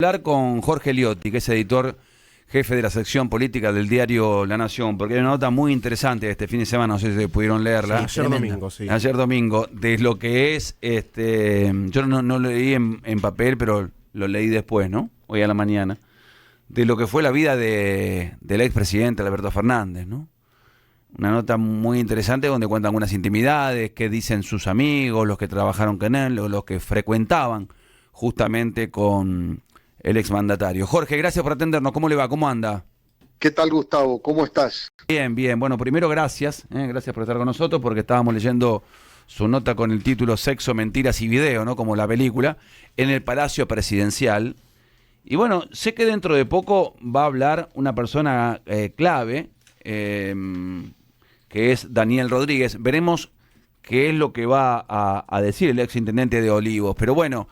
Hablar con Jorge Liotti, que es editor jefe de la sección política del diario La Nación, porque hay una nota muy interesante este fin de semana, no sé si pudieron leerla. Sí, ayer domingo, sí. Ayer domingo, de lo que es, yo no lo leí en papel, pero lo leí después, ¿no? Hoy a la mañana, de lo que fue la vida del expresidente Alberto Fernández, ¿no? Una nota muy interesante donde cuentan algunas intimidades, qué dicen sus amigos, los que trabajaron con él, o los que frecuentaban justamente con el exmandatario. Jorge, gracias por atendernos. ¿Cómo le va? ¿Cómo anda? ¿Qué tal, Gustavo? ¿Cómo estás? Bien, bien. Bueno, primero gracias por estar con nosotros, porque estábamos leyendo su nota con el título Sexo, Mentiras y Video, ¿no? Como la película, en el Palacio Presidencial. Y bueno, sé que dentro de poco va a hablar una persona clave, que es Daniel Rodríguez. Veremos qué es lo que va a decir el exintendente de Olivos. Pero bueno,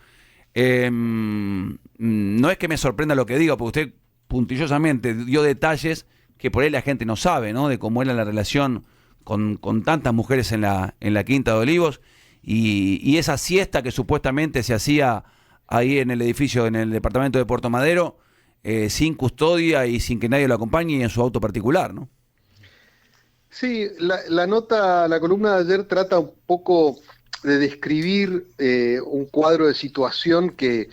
no es que me sorprenda lo que diga, porque usted puntillosamente dio detalles que por ahí la gente no sabe, ¿no? De cómo era la relación con tantas mujeres en la Quinta de Olivos y esa siesta que supuestamente se hacía ahí en el edificio, en el departamento de Puerto Madero, sin custodia y sin que nadie lo acompañe y en su auto particular, ¿no? Sí, la columna de ayer trata un poco de describir un cuadro de situación que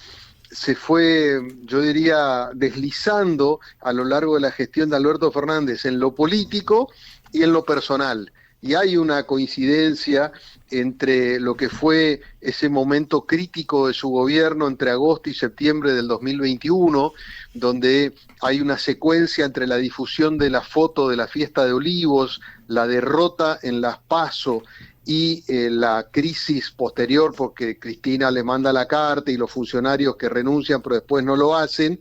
se fue, yo diría, deslizando a lo largo de la gestión de Alberto Fernández en lo político y en lo personal. Y hay una coincidencia entre lo que fue ese momento crítico de su gobierno entre agosto y septiembre del 2021, donde hay una secuencia entre la difusión de la foto de la fiesta de Olivos, la derrota en las PASO y la crisis posterior, porque Cristina le manda la carta y los funcionarios que renuncian pero después no lo hacen,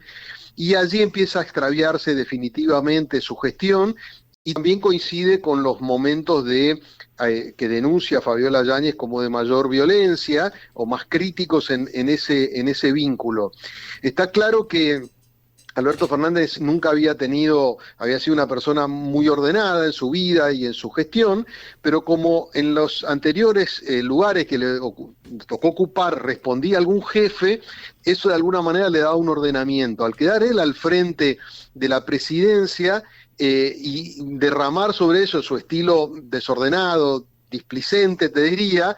y allí empieza a extraviarse definitivamente su gestión. Y también coincide con los momentos que denuncia Fabiola Yáñez como de mayor violencia o más críticos en ese vínculo. Está claro que Alberto Fernández nunca había sido una persona muy ordenada en su vida y en su gestión, pero como en los anteriores lugares que le tocó ocupar respondía algún jefe, eso de alguna manera le daba un ordenamiento. Al quedar él al frente de la presidencia, y derramar sobre eso su estilo desordenado, displicente, te diría,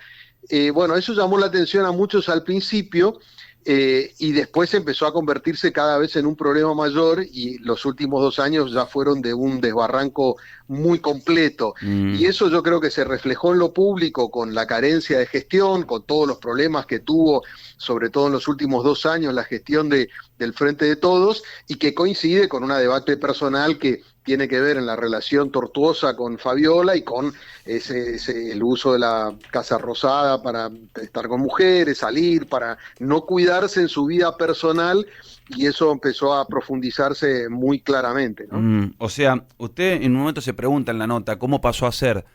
bueno, eso llamó la atención a muchos al principio, y después empezó a convertirse cada vez en un problema mayor y los últimos 2 años ya fueron de un desbarranco muy completo. Y eso yo creo que se reflejó en lo público con la carencia de gestión, con todos los problemas que tuvo, sobre todo en los últimos 2 años, la gestión del Frente de Todos, y que coincide con una debate personal que tiene que ver en la relación tortuosa con Fabiola y con el uso de la Casa Rosada para estar con mujeres, salir, para no cuidarse en su vida personal, y eso empezó a profundizarse muy claramente, ¿no? O sea, usted en un momento se pregunta en la nota cómo pasó a ser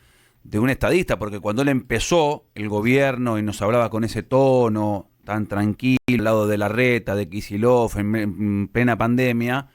de un estadista, porque cuando él empezó el gobierno y nos hablaba con ese tono tan tranquilo, al lado de Larreta, de Kicillof, en plena pandemia,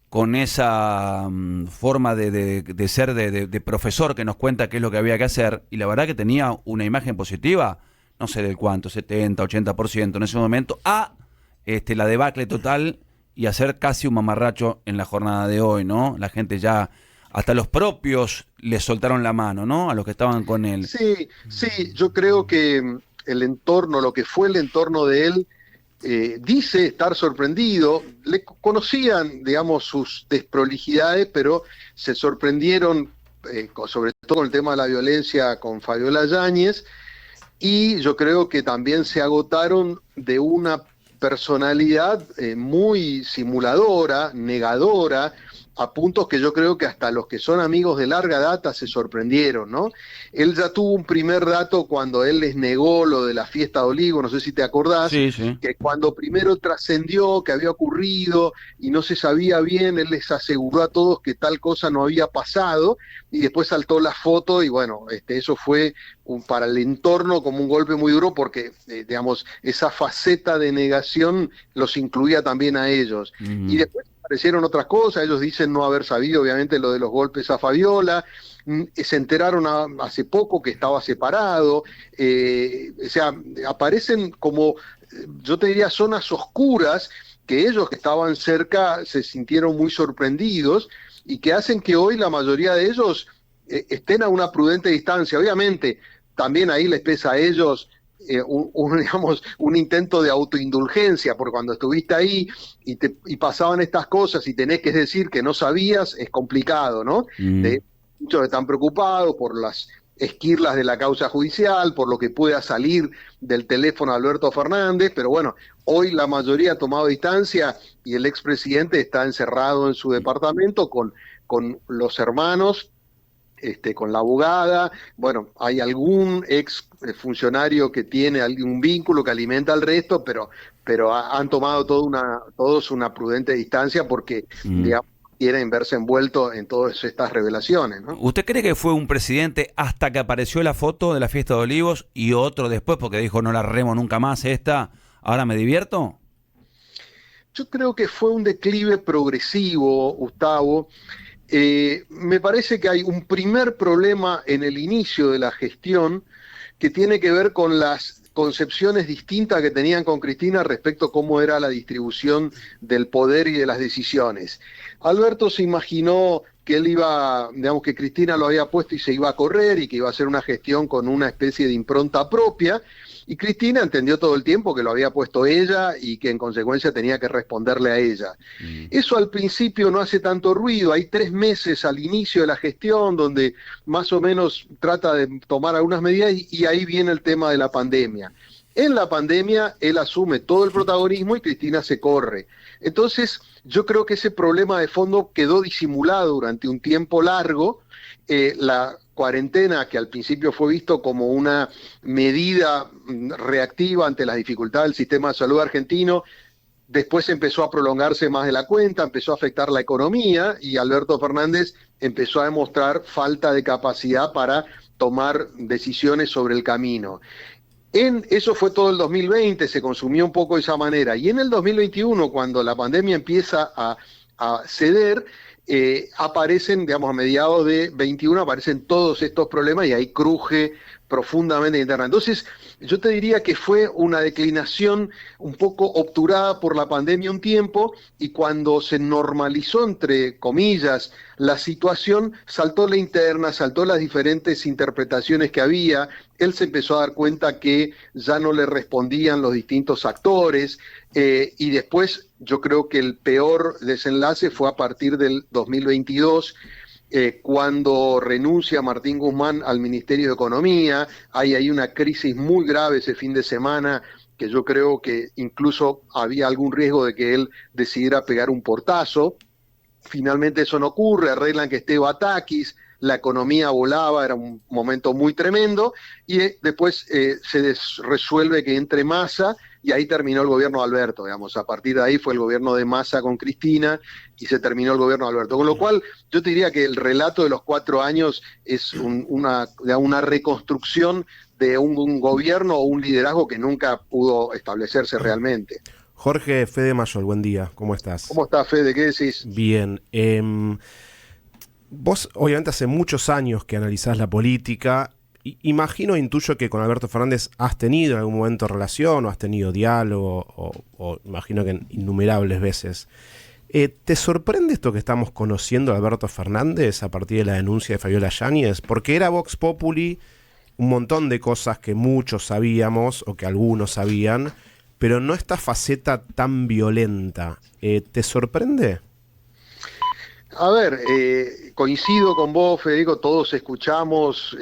con esa forma de ser de profesor que nos cuenta qué es lo que había que hacer, y la verdad que tenía una imagen positiva, no sé del cuánto, 70, 80% en ese momento, la debacle total y hacer casi un mamarracho en la jornada de hoy, ¿no? La gente ya, hasta los propios le soltaron la mano, ¿no? A los que estaban con él. Sí, sí, yo creo que el entorno, lo que fue el entorno de él, dice estar sorprendido. Le conocían, digamos, sus desprolijidades, pero se sorprendieron, sobre todo con el tema de la violencia con Fabiola Yáñez, y yo creo que también se agotaron de una personalidad muy simuladora, negadora, a puntos que yo creo que hasta los que son amigos de larga data se sorprendieron, ¿no? Él ya tuvo un primer dato cuando él les negó lo de la fiesta de Olivo, no sé si te acordás, Sí, sí. que cuando primero trascendió que había ocurrido y no se sabía bien, él les aseguró a todos que tal cosa no había pasado, y después saltó la foto y bueno, eso fue para el entorno como un golpe muy duro, porque, digamos, esa faceta de negación los incluía también a ellos. Y después aparecieron otras cosas, ellos dicen no haber sabido, obviamente, lo de los golpes a Fabiola, se enteraron hace poco que estaba separado, o sea, aparecen como, yo te diría, zonas oscuras que ellos que estaban cerca se sintieron muy sorprendidos y que hacen que hoy la mayoría de ellos estén a una prudente distancia. Obviamente, también ahí les pesa a ellos digamos, un intento de autoindulgencia, porque cuando estuviste ahí y pasaban estas cosas y tenés que decir que no sabías, es complicado, ¿no? Muchos están preocupados por las esquirlas de la causa judicial, por lo que pueda salir del teléfono de Alberto Fernández, pero bueno, hoy la mayoría ha tomado distancia y el expresidente está encerrado en su departamento con los hermanos, con la abogada. Bueno, hay algún ex funcionario que tiene algún vínculo que alimenta al resto, pero han tomado todos una prudente distancia porque, digamos, quieren verse envueltos en todas estas revelaciones, ¿no? ¿Usted cree que fue un presidente hasta que apareció la foto de la fiesta de Olivos y otro después porque dijo no la remo nunca más ahora me divierto? Yo creo que fue un declive progresivo, Gustavo. Me parece que hay un primer problema en el inicio de la gestión que tiene que ver con las concepciones distintas que tenían con Cristina respecto a cómo era la distribución del poder y de las decisiones. Alberto se imaginó que él digamos que Cristina lo había puesto y se iba a correr y que iba a hacer una gestión con una especie de impronta propia, y Cristina entendió todo el tiempo que lo había puesto ella y que en consecuencia tenía que responderle a ella. Eso al principio no hace tanto ruido, hay 3 meses al inicio de la gestión donde más o menos trata de tomar algunas medidas y ahí viene el tema de la pandemia. En la pandemia él asume todo el protagonismo y Cristina se corre. Entonces yo creo que ese problema de fondo quedó disimulado durante un tiempo largo. La cuarentena, que al principio fue visto como una medida reactiva ante las dificultades del sistema de salud argentino, después empezó a prolongarse más de la cuenta, empezó a afectar la economía y Alberto Fernández empezó a demostrar falta de capacidad para tomar decisiones sobre el camino. Eso fue todo el 2020, se consumió un poco de esa manera. Y en el 2021, cuando la pandemia empieza a ceder, aparecen, digamos, a mediados de 21, aparecen todos estos problemas y ahí cruje profundamente interna. Entonces, yo te diría que fue una declinación un poco obturada por la pandemia un tiempo, y cuando se normalizó, entre comillas, la situación, saltó la interna, saltó las diferentes interpretaciones que había, él se empezó a dar cuenta que ya no le respondían los distintos actores, y después yo creo que el peor desenlace fue a partir del 2022, cuando renuncia Martín Guzmán al Ministerio de Economía. Hay ahí una crisis muy grave ese fin de semana, que yo creo que incluso había algún riesgo de que él decidiera pegar un portazo. Finalmente eso no ocurre, arreglan que esté Batakis, la economía volaba, era un momento muy tremendo, y después se resuelve que entre Massa, y ahí terminó el gobierno de Alberto, digamos. A partir de ahí fue el gobierno de Massa con Cristina y se terminó el gobierno de Alberto. Con lo cual, yo te diría que el relato de los 4 años es una reconstrucción de un gobierno o un liderazgo que nunca pudo establecerse realmente. Jorge, Fede Mayol, buen día, ¿cómo estás? ¿Cómo estás, Fede? ¿Qué decís? Bien. Vos, obviamente, hace muchos años que analizás la política. Imagino, intuyo que con Alberto Fernández has tenido en algún momento relación o has tenido diálogo, o imagino que innumerables veces. ¿Te sorprende esto que estamos conociendo de Alberto Fernández a partir de la denuncia de Fabiola Yáñez? Porque era Vox Populi un montón de cosas que muchos sabíamos o que algunos sabían, pero no esta faceta tan violenta. ¿Te sorprende? A ver, coincido con vos, Federico, todos escuchamos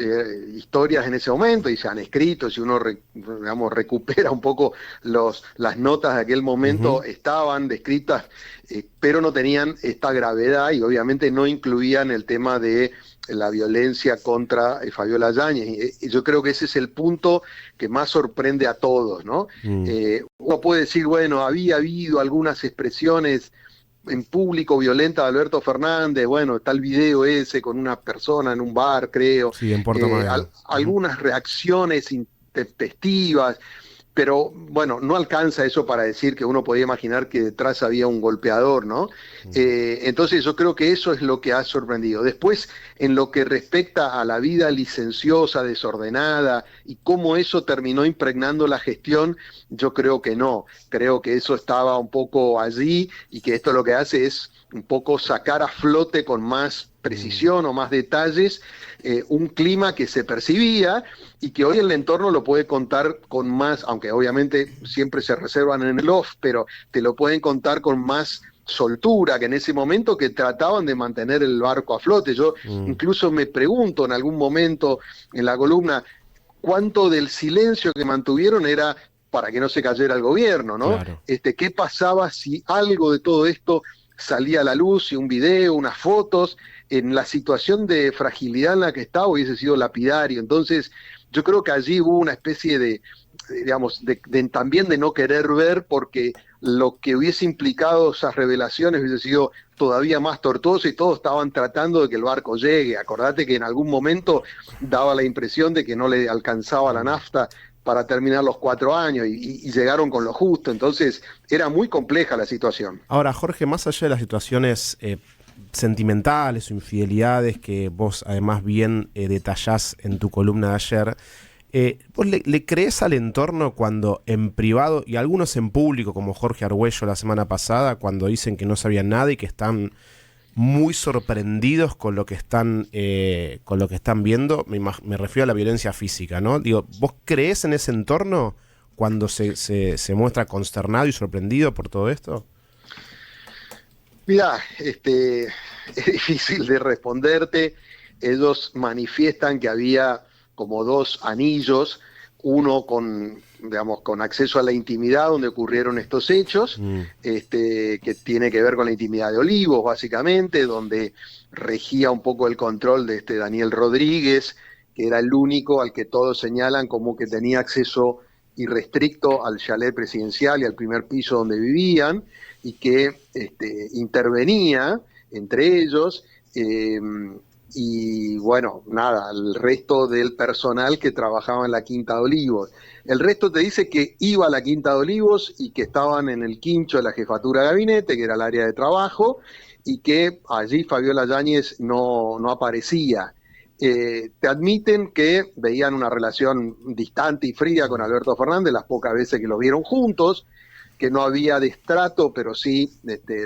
historias en ese momento y se han escrito, si uno digamos, recupera un poco las notas de aquel momento, estaban descritas, pero no tenían esta gravedad y obviamente no incluían el tema de la violencia contra Fabiola Yáñez. Y yo creo que ese es el punto que más sorprende a todos, ¿no? Uno puede decir, bueno, había habido algunas expresiones en público violenta de Alberto Fernández, bueno, está el video ese con una persona en un bar, creo, sí, en Puerto Madero. Algunas reacciones intempestivas, pero bueno, no alcanza eso para decir que uno podía imaginar que detrás había un golpeador, ¿no? Entonces yo creo que eso es lo que ha sorprendido. Después, en lo que respecta a la vida licenciosa, desordenada, y cómo eso terminó impregnando la gestión, yo creo que no. Creo que eso estaba un poco allí y que esto lo que hace es un poco sacar a flote con más precisión o más detalles un clima que se percibía y que hoy el entorno lo puede contar con más, aunque obviamente siempre se reservan en el off, pero te lo pueden contar con más soltura que en ese momento, que trataban de mantener el barco a flote. Yo incluso me pregunto en algún momento en la columna cuánto del silencio que mantuvieron era para que no se cayera el gobierno, ¿no? Claro. ¿Qué pasaba si algo de todo esto salía a la luz, si un video, unas fotos, en la situación de fragilidad en la que estaba hubiese sido lapidario? Entonces, yo creo que allí hubo una especie de digamos, también de no querer ver, porque lo que hubiese implicado esas revelaciones hubiese sido todavía más tortuoso y todos estaban tratando de que el barco llegue. Acordate que en algún momento daba la impresión de que no le alcanzaba la nafta para terminar los 4 años y llegaron con lo justo. Entonces era muy compleja la situación. Ahora, Jorge, más allá de las situaciones sentimentales o infidelidades que vos además bien detallás en tu columna de ayer, ¿vos le creés al entorno cuando en privado y algunos en público, como Jorge Argüello la semana pasada, cuando dicen que no sabían nada y que están muy sorprendidos con lo que están viendo? Me refiero a la violencia física, ¿no? Digo, ¿vos creés en ese entorno cuando se muestra consternado y sorprendido por todo esto? Mirá, es difícil de responderte. Ellos manifiestan que había como 2 anillos, uno con, digamos, con acceso a la intimidad donde ocurrieron estos hechos, que tiene que ver con la intimidad de Olivos, básicamente, donde regía un poco el control de Daniel Rodríguez, que era el único al que todos señalan como que tenía acceso irrestricto al chalet presidencial y al primer piso donde vivían, y que intervenía entre ellos, y bueno, nada, el resto del personal que trabajaba en la Quinta de Olivos. El resto te dice que iba a la Quinta de Olivos y que estaban en el quincho de la jefatura de gabinete, que era el área de trabajo, y que allí Fabiola Yáñez no aparecía. Te admiten que veían una relación distante y fría con Alberto Fernández las pocas veces que los vieron juntos, que no había destrato, pero sí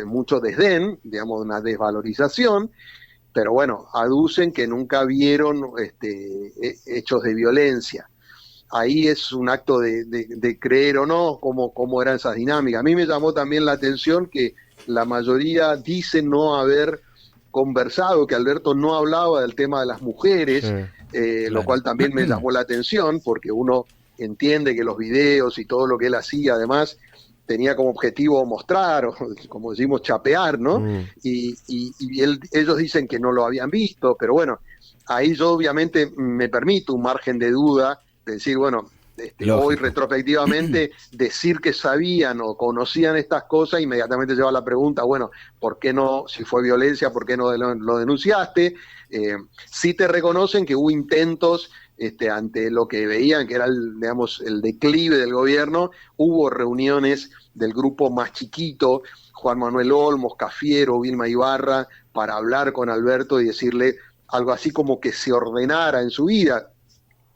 mucho desdén, digamos, una desvalorización. Pero bueno, aducen que nunca vieron hechos de violencia. Ahí es un acto de creer o no cómo eran esas dinámicas. A mí me llamó también la atención que la mayoría dice no haber conversado, que Alberto no hablaba del tema de las mujeres, claro. Lo cual también me llamó la atención, porque uno entiende que los videos y todo lo que él hacía, además, tenía como objetivo mostrar, o como decimos, chapear, ¿no? Y ellos dicen que no lo habían visto, pero bueno, ahí yo obviamente me permito un margen de duda, de decir, bueno, hoy retrospectivamente decir que sabían o conocían estas cosas, inmediatamente lleva la pregunta, bueno, ¿por qué no, si fue violencia, por qué no lo denunciaste? Sí te reconocen que hubo intentos ante lo que veían que era el declive del gobierno. Hubo reuniones del grupo más chiquito, Juan Manuel Olmos, Cafiero, Vilma Ibarra, para hablar con Alberto y decirle algo así como que se ordenara en su vida.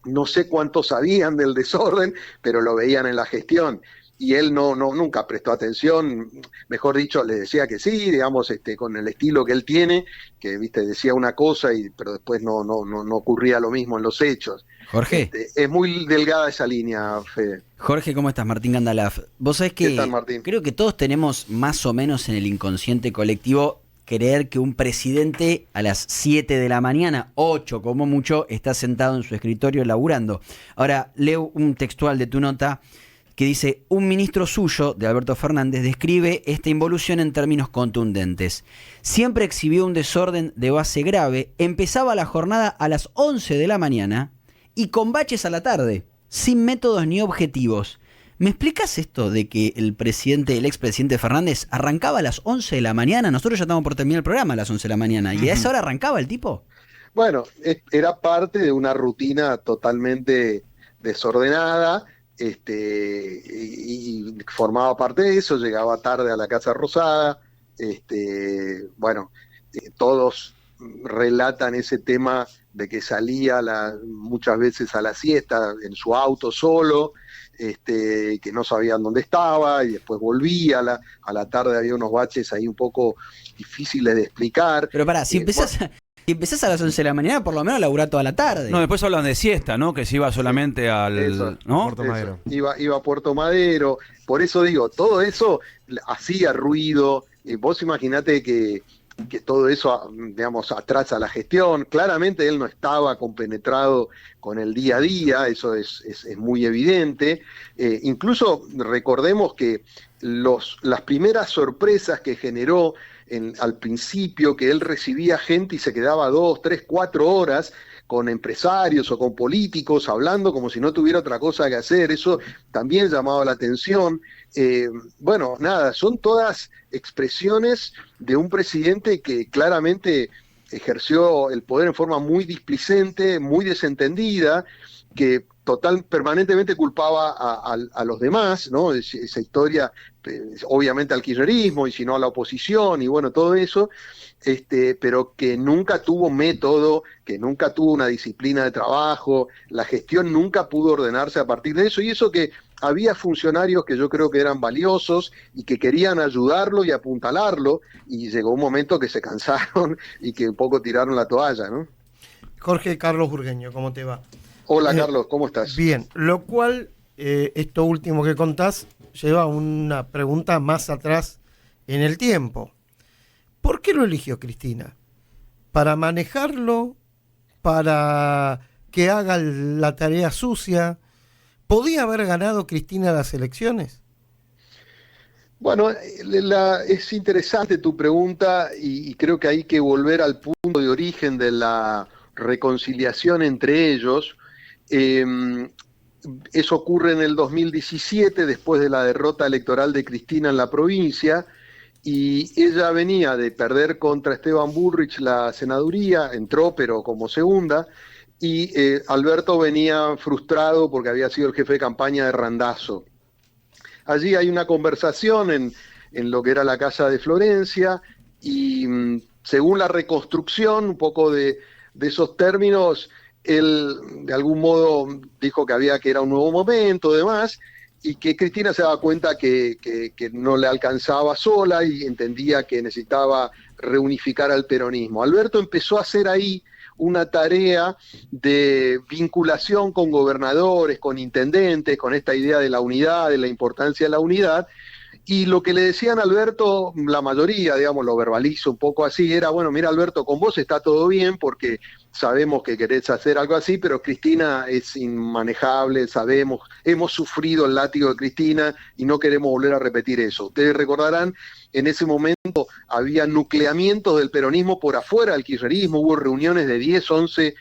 No sé cuántos sabían del desorden, pero lo veían en la gestión. Y él nunca prestó atención, mejor dicho, le decía que sí, digamos, con el estilo que él tiene, que decía una cosa, pero después no ocurría lo mismo en los hechos. Jorge. Es muy delgada esa línea, Fede. Jorge, ¿cómo estás? Martín Gandalaf. Vos sabés que ¿Qué tal, Martín? Creo que todos tenemos más o menos en el inconsciente colectivo creer que un presidente a las 7 de la mañana, 8 como mucho, está sentado en su escritorio laburando. Ahora, leo un textual de tu nota que dice: un ministro suyo, de Alberto Fernández, describe esta involución en términos contundentes. Siempre exhibió un desorden de base grave, empezaba la jornada a las 11 de la mañana y con baches a la tarde, sin métodos ni objetivos. ¿Me explicas esto de que el expresidente Fernández arrancaba a las 11 de la mañana? Nosotros ya estamos por terminar el programa a las 11 de la mañana, ¿y a esa hora arrancaba el tipo? Bueno, era parte de una rutina totalmente desordenada, y formaba parte de eso, llegaba tarde a la Casa Rosada, bueno, todos relatan ese tema de que salía muchas veces a la siesta en su auto solo, que no sabían dónde estaba y después volvía, a la tarde había unos baches ahí un poco difíciles de explicar. Pero pará, si empezás a las 11 de la mañana, por lo menos laburá toda la tarde. No, después hablan de siesta, ¿no? Que se iba solamente ¿no? Puerto Madero. Iba a Puerto Madero. Por eso digo, todo eso hacía ruido. Vos imaginate que todo eso, digamos, atrasa la gestión. Claramente él no estaba compenetrado con el día a día, eso es muy evidente. Incluso recordemos que las primeras sorpresas que generó al principio, que él recibía gente y se quedaba 2, 3, 4 horas con empresarios o con políticos hablando como si no tuviera otra cosa que hacer, eso también llamaba la atención. Bueno, nada, son todas expresiones de un presidente que claramente ejerció el poder en forma muy displicente, muy desentendida, que permanentemente culpaba a los demás, ¿no? Esa historia, obviamente al kirchnerismo, y si no a la oposición, y bueno, todo eso, pero que nunca tuvo método, que nunca tuvo una disciplina de trabajo, la gestión nunca pudo ordenarse a partir de eso, y eso que había funcionarios que yo creo que eran valiosos y que querían ayudarlo y apuntalarlo, y llegó un momento que se cansaron y que un poco tiraron la toalla, ¿no? Jorge Carlos Burgueño, ¿cómo te va? Hola Carlos, ¿cómo estás? Bien, lo cual, esto último que contás, lleva a una pregunta más atrás en el tiempo. ¿Por qué lo eligió Cristina? ¿Para manejarlo? ¿Para que haga la tarea sucia? ¿Podía haber ganado Cristina las elecciones? Bueno, es interesante tu pregunta y creo que hay que volver al punto de origen de la reconciliación entre ellos. Eso ocurre en el 2017, después de la derrota electoral de Cristina en la provincia, y ella venía de perder contra Esteban Bullrich la senaduría, entró pero como segunda, y Alberto venía frustrado porque había sido el jefe de campaña de Randazzo. Allí hay una conversación en lo que era la casa de Florencia, y según la reconstrucción, un poco de esos términos, él de algún modo dijo que era un nuevo momento, demás, y que Cristina se daba cuenta que no le alcanzaba sola y entendía que necesitaba reunificar al peronismo. Alberto empezó a hacer ahí una tarea de vinculación con gobernadores, con intendentes, con esta idea de la unidad, de la importancia de la unidad, y lo que le decían a Alberto, la mayoría, digamos, lo verbalizo un poco así, era, bueno, mira Alberto, con vos está todo bien porque sabemos que querés hacer algo así, pero Cristina es inmanejable, sabemos, hemos sufrido el látigo de Cristina y no queremos volver a repetir eso. Ustedes recordarán, en ese momento había nucleamientos del peronismo por afuera del kirchnerismo, hubo reuniones de 10, 11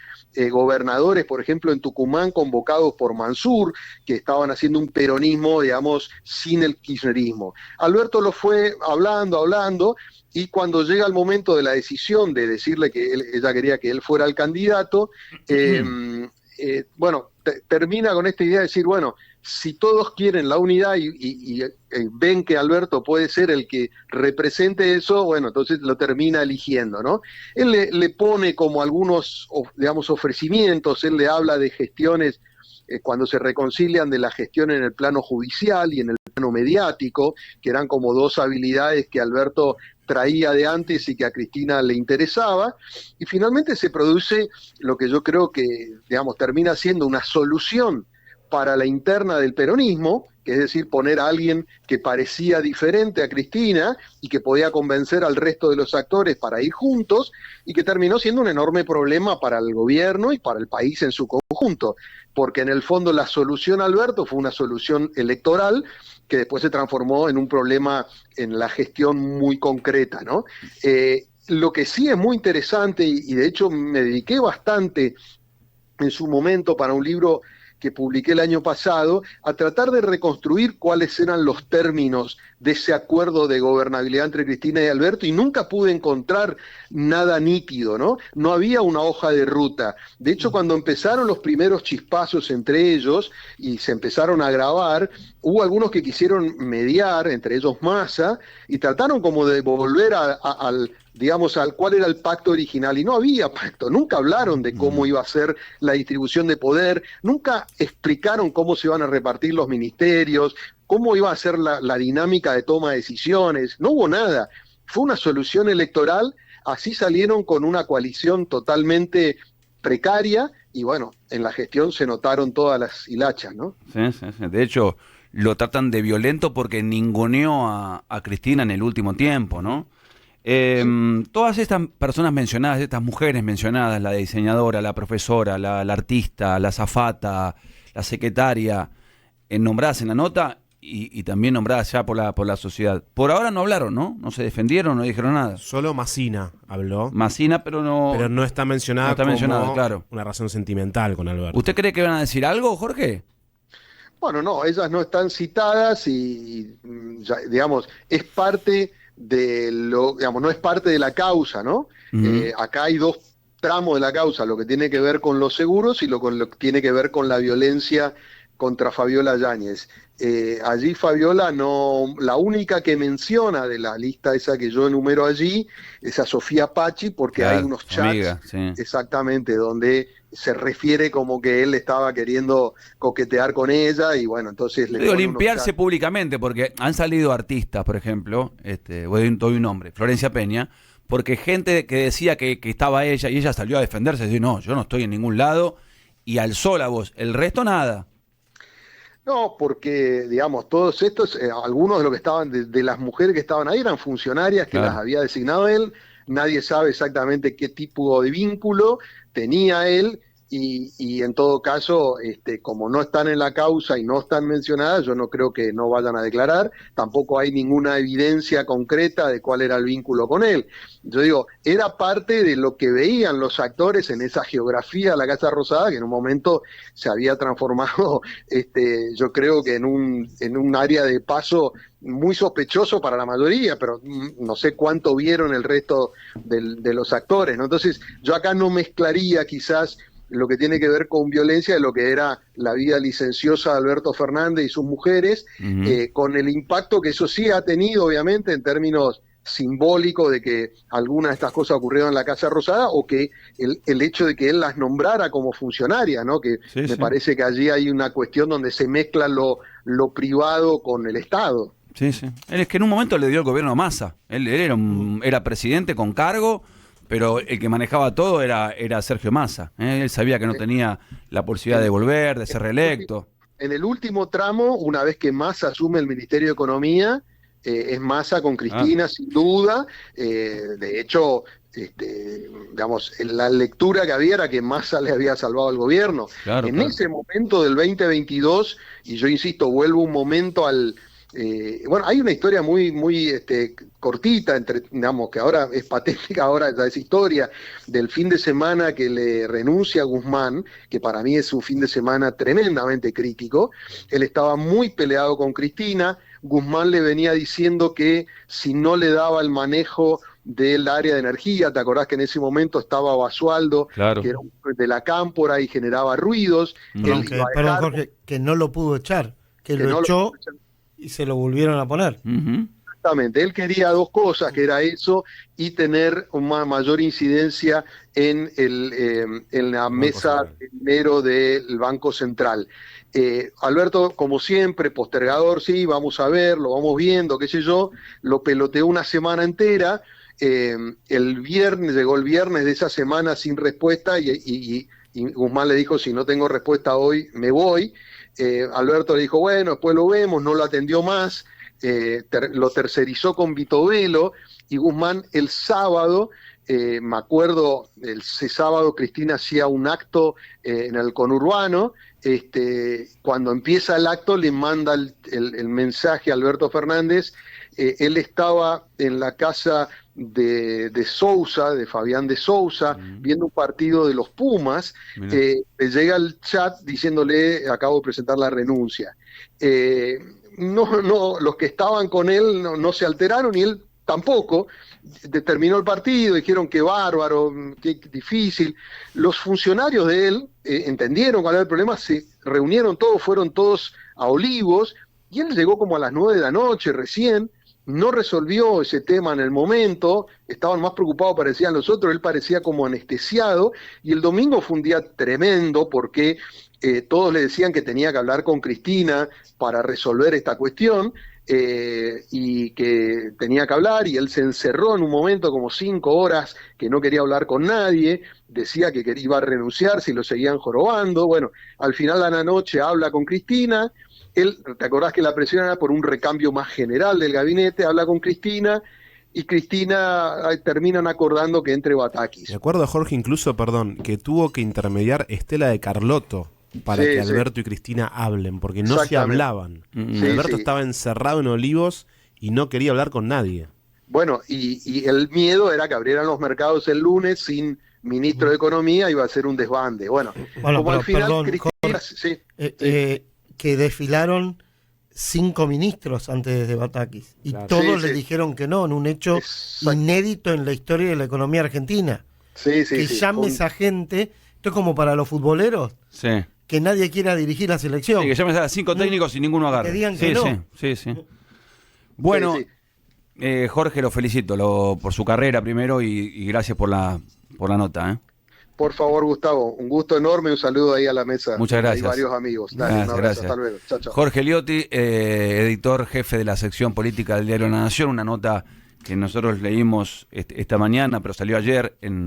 gobernadores, por ejemplo, en Tucumán, convocados por Mansur, que estaban haciendo un peronismo, digamos, sin el kirchnerismo. Alberto lo fue hablando, y cuando llega el momento de la decisión de decirle que ella quería que él fuera el candidato, bueno, termina con esta idea de decir, bueno, si todos quieren la unidad y ven que Alberto puede ser el que represente eso, bueno, entonces lo termina eligiendo, ¿no? Él le pone como algunos, digamos, ofrecimientos, él le habla de gestiones, cuando se reconcilian, de la gestión en el plano judicial y en el plano mediático, que eran como dos habilidades que Alberto traía de antes y que a Cristina le interesaba, y finalmente se produce lo que yo creo que, digamos, termina siendo una solución para la interna del peronismo, que es decir, poner a alguien que parecía diferente a Cristina y que podía convencer al resto de los actores para ir juntos, y que terminó siendo un enorme problema para el gobierno y para el país en su conjunto, porque en el fondo la solución a Alberto fue una solución electoral que después se transformó en un problema en la gestión muy concreta, ¿no? Lo que sí es muy interesante, y de hecho me dediqué bastante en su momento para un libro que publiqué el año pasado, a tratar de reconstruir cuáles eran los términos de ese acuerdo de gobernabilidad entre Cristina y Alberto, y nunca pude encontrar nada nítido, ¿no? No había una hoja de ruta. De hecho, cuando empezaron los primeros chispazos entre ellos y se empezaron a grabar, hubo algunos que quisieron mediar, entre ellos Massa, y trataron como de volver al digamos, al cuál era el pacto original, y no había pacto, nunca hablaron de cómo iba a ser la distribución de poder, nunca explicaron cómo se iban a repartir los ministerios, cómo iba a ser la dinámica de toma de decisiones, no hubo nada, fue una solución electoral, así salieron con una coalición totalmente precaria, y bueno, en la gestión se notaron todas las hilachas, ¿no? Sí, sí, sí. De hecho, lo tratan de violento porque ninguneó a Cristina en el último tiempo, ¿no? Todas estas personas mencionadas, estas mujeres mencionadas, la diseñadora, la profesora, la artista, la azafata, la secretaria, nombradas en la nota y también nombradas ya por la sociedad. Por ahora no hablaron, ¿no? No se defendieron, no dijeron nada. Solo Massina habló. Massina, pero no... Pero no está mencionada, no está mencionada, como claro. una razón sentimental con Alberto. ¿Usted cree que van a decir algo, Jorge? Bueno, no, ellas no están citadas y ya, digamos, es parte de lo, digamos, no es parte de la causa, ¿no? Acá hay dos tramos de la causa, lo que tiene que ver con los seguros y lo que tiene que ver con la violencia contra Fabiola Yáñez. Allí Fabiola no, la única que menciona de la lista esa que yo enumero allí es a Sofía Pachi, porque claro, hay unos chats, amiga, sí. exactamente, donde se refiere como que él estaba queriendo coquetear con ella y bueno, entonces le digo, pone limpiarse públicamente, porque han salido artistas, por ejemplo, doy un nombre, Florencia Peña, porque gente que decía que estaba ella y ella salió a defenderse, decir, no, yo no estoy en ningún lado, y alzó la voz, el resto nada. No, porque, digamos, todos estos, algunos de los que estaban, de las mujeres que estaban ahí eran funcionarias que claro. las había designado él, nadie sabe exactamente qué tipo de vínculo tenía él, y en todo caso, como no están en la causa y no están mencionadas, yo no creo que no vayan a declarar, tampoco hay ninguna evidencia concreta de cuál era el vínculo con él. Yo digo, era parte de lo que veían los actores en esa geografía de la Casa Rosada, que en un momento se había transformado, yo creo que en un área de paso muy sospechoso para la mayoría, pero no sé cuánto vieron el resto de los actores, ¿no? Entonces, yo acá no mezclaría quizás lo que tiene que ver con violencia de lo que era la vida licenciosa de Alberto Fernández y sus mujeres, con el impacto que eso sí ha tenido, obviamente, en términos simbólicos de que algunas de estas cosas ocurrieron en la Casa Rosada, o que el hecho de que él las nombrara como funcionarias, ¿no? Que sí, me parece que allí hay una cuestión donde se mezcla lo privado con el Estado. Sí, sí. Él es que en un momento le dio el gobierno a Massa. Él era presidente con cargo, pero el que manejaba todo era Sergio Massa. Él sabía que no tenía la posibilidad de volver, de ser reelecto. En el último tramo, una vez que Massa asume el Ministerio de Economía, es Massa con Cristina, sin duda. De hecho, digamos, la lectura que había era que Massa le había salvado al gobierno. Claro, en ese momento del 2022, y yo insisto, vuelvo un momento al... bueno, hay una historia muy cortita, digamos, que ahora es patética, ahora ya es historia, del fin de semana que le renuncia a Guzmán, que para mí es un fin de semana tremendamente crítico. Él estaba muy peleado con Cristina, Guzmán le venía diciendo que si no le daba el manejo del área de energía, ¿te acordás que en ese momento estaba Basualdo, claro, que era de la Cámpora y generaba ruidos? Perdón, Jorge, que no lo pudo echar, que lo echó y se lo volvieron a poner. Exactamente, él quería dos cosas, que era eso y tener una mayor incidencia en la mesa de dinero del Banco Central. Alberto, como siempre, postergador, sí, vamos a ver, lo vamos viendo, qué sé yo, lo peloteó una semana entera. Llegó el viernes de esa semana sin respuesta y Guzmán le dijo, si no tengo respuesta hoy, me voy. Alberto le dijo, bueno, después lo vemos, no lo atendió más, lo tercerizó con Vito Velo, y Guzmán el sábado, me acuerdo, ese sábado Cristina hacía un acto en el conurbano. Cuando empieza el acto le manda el mensaje a Alberto Fernández Él estaba en la casa de Sousa, de Fabián de Sousa, viendo un partido de los Pumas. Mirá. Le llega el chat diciéndole: acabo de presentar la renuncia. Los que estaban con él no se alteraron y él tampoco. Terminó el partido, dijeron que bárbaro, qué difícil. Los funcionarios de él entendieron cuál era el problema, se reunieron todos, fueron todos a Olivos, y él llegó como a las 9 de la noche recién, no resolvió ese tema en el momento, estaban más preocupados, parecían los otros, él parecía como anestesiado, y el domingo fue un día tremendo porque todos le decían que tenía que hablar con Cristina para resolver esta cuestión, y que tenía que hablar, y él se encerró en un momento como 5 horas que no quería hablar con nadie, decía que iba a renunciar si lo seguían jorobando. Bueno, al final de la noche habla con Cristina, él, ¿te acordás que la presión era por un recambio más general del gabinete? Habla con Cristina, y Cristina terminan acordando que entre Batakis. De acuerdo, Jorge, incluso, perdón, que tuvo que intermediar Estela de Carlotto para que Alberto y Cristina hablen, porque no se hablaban. Alberto estaba encerrado en Olivos y no quería hablar con nadie. Bueno, y el miedo era que abrieran los mercados el lunes sin ministro de Economía, iba a ser un desbande. Bueno, como al final perdón, Cristina... que desfilaron 5 ministros antes de Batakis y Claro. todos le dijeron que no, en un hecho inédito en la historia de la economía argentina. Que llame esa gente, esto es como para los futboleros, Sí. que nadie quiera dirigir la selección. Sí, que llames a 5 técnicos y ninguno agarre. Que digan que no. Sí. Bueno, Sí. Jorge, lo felicito por su carrera primero y gracias por la nota. Por favor, Gustavo, un gusto enorme, un saludo ahí a la mesa. Muchas gracias. Hay varios amigos. Dale, un abrazo, Gracias. hasta luego. Chao, chao. Jorge Liotti, editor jefe de la sección política del diario La Nación, una nota que nosotros leímos esta mañana, pero salió ayer en